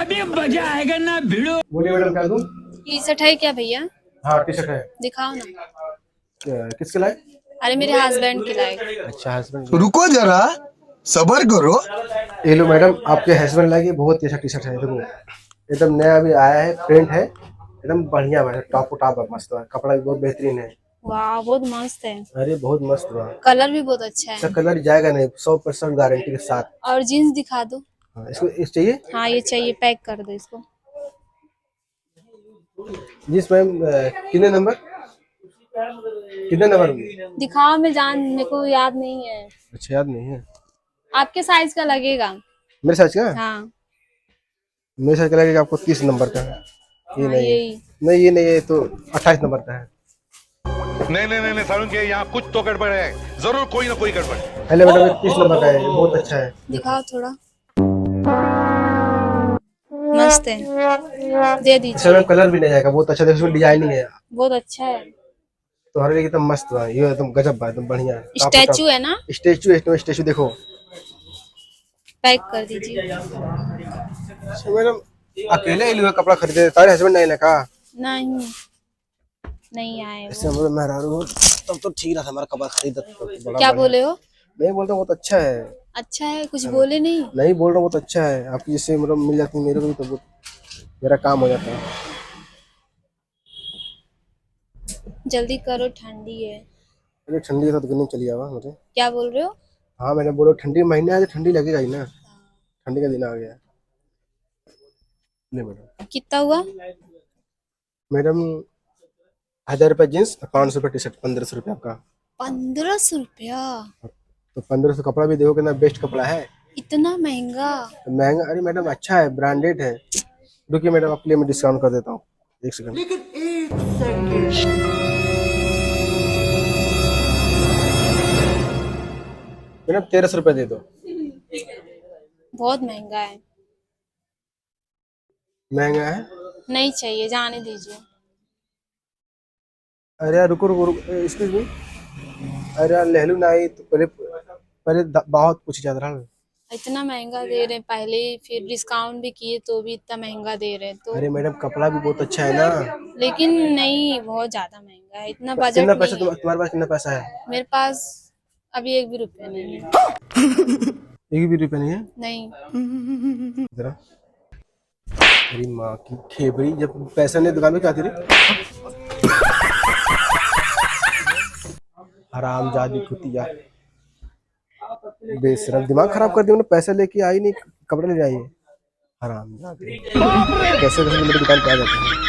अभी मजा आएगा ना भिड़ो। बोलिए मैडम, क्या दूं? टी शर्ट है क्या भैया? हाँ, टी शर्ट है। दिखाओ ना। किसके लाए? अरे मेरे हस्बैंड के लायक। अच्छा, हस्बैंड। रुको जरा, सबर करो। ये लो मैडम, आपके हस्बैंड लाएगी, बहुत ही अच्छा टी शर्ट है। देखो, एकदम नया अभी आया है, प्रिंट है, एकदम बढ़िया है, टॉप टॉप है, मस्त है, कपड़ा भी बहुत बेहतरीन है। वाह बहुत मस्त है। अरे बहुत मस्त हुआ। कलर भी बहुत अच्छा इसका है। कलर जाएगा नहीं, 100% गारंटी के साथ। और जीन्स दिखा दो। हाँ, इसको इस चाहिए। हाँ ये चाहिए, पैक कर दो इसको। जींस मैम, कितने नंबर में? दिखाओ, मेरे को याद नहीं है। अच्छा, याद नहीं है। आपके साइज का लगेगा। मेरे साइज का? हाँ मेरे साइज का लगेगा आपको 30 नंबर का है। ये हाँ नहीं, यही। नहीं ये नहीं है, तो 28 नंबर का है। नहीं सारुण के यहाँ कुछ तो गड़बड़ है, जरूर कोई ना कोई गड़बड़। पहले मैडम 30 नंबर का है, ये बहुत अच्छा है। दिखाओ थोड़ा। मस्त है, दे इसमें दीजिए। मैम कलर भी नहीं जाएगा, बहुत अच्छा। देखो इसमें डिजाइनिंग है, बहुत अच्छा है। तो हर एक एकदम मस्त है, ये एकदम गजब है, एकदम बढ़िया है। स्टैचू है ना? स्टैचू है, स्टैचू देखो। पैक कर दीजिए। अच्छा, मैडम अकेले ही लिए कपड़ा खरीदे, तारे हस्बैंड नहीं लगा? नहीं नहीं आए इससे वो। हम मेहरारू हो, तब तो ठीक रहा था हमारा कपड़ा खरीदा तो बड़ा क्या बढ़िया। बोले हो? नहीं बोलता, बहुत अच्छा है। अच्छा है, कुछ बोले नहीं? नहीं बोल रहा, बहुत अच्छा है। आपकी जैसे मतलब मिल जाती मेरे को भी, तो बहुत मेरा काम हो जाता है। जल्दी करो, ठंडी है। अरे ठंडी है तो नहीं चली आवा मुझे। क्या बोल रहे हो? हाँ मैंने बोलो, ठंडी महीना है तो ठंडी लगेगा ही ना, ठंडी का दिन आ गया। नहीं मैडम। कितना हुआ? मैडम 1000 रुपये जींस और 500 रुपये टी शर्ट, 1500 रुपये आपका। 1500 रुपया? तो 1500 कपड़ा भी देखो कितना बेस्ट कपड़ा है। इतना महंगा? तो महंगा? अरे मैडम अच्छा है, ब्रांडेड है। रुकिए मैडम, आपके लिए मैं डिस्काउंट कर देता हूँ, एक सेकंड। मैडम 1300 रुपये दे दो। बहुत महंगा है। महंगा है? नहीं चाहिए, जाने दीजिए। अरे यार रुको रुको रुको, एक्सक्यूज मी। अरे यार ले लो ना, ये तो पहले पहले बहुत कुछ ज्यादा रहा। इतना महंगा दे रहे हैं, पहले ही फिर डिस्काउंट भी किए तो भी इतना महंगा दे रहे हैं तो। अरे मैडम कपड़ा भी बहुत अच्छा है ना। लेकिन नहीं, बहुत ज्यादा महंगा है, इतना बजट कितना नहीं पैसा है। तुम्हारे पास कितना पैसा है? मेरे पास अभी 1 भी रुपया नहीं है। एक भी रुपया नहीं है? नहीं। जरा, मेरी माँ की खेबड़ी, जब पैसा नहीं दुकान में क्या आती रही। हराम जादी कुतिया, बेशरम, दिमाग खराब कर दिया उन्होंने, पैसा लेके आई नहीं, कपड़े ले जाइए। हराम जादी, कैसे कैसे मेरी दुकान पे आ जाते हैं।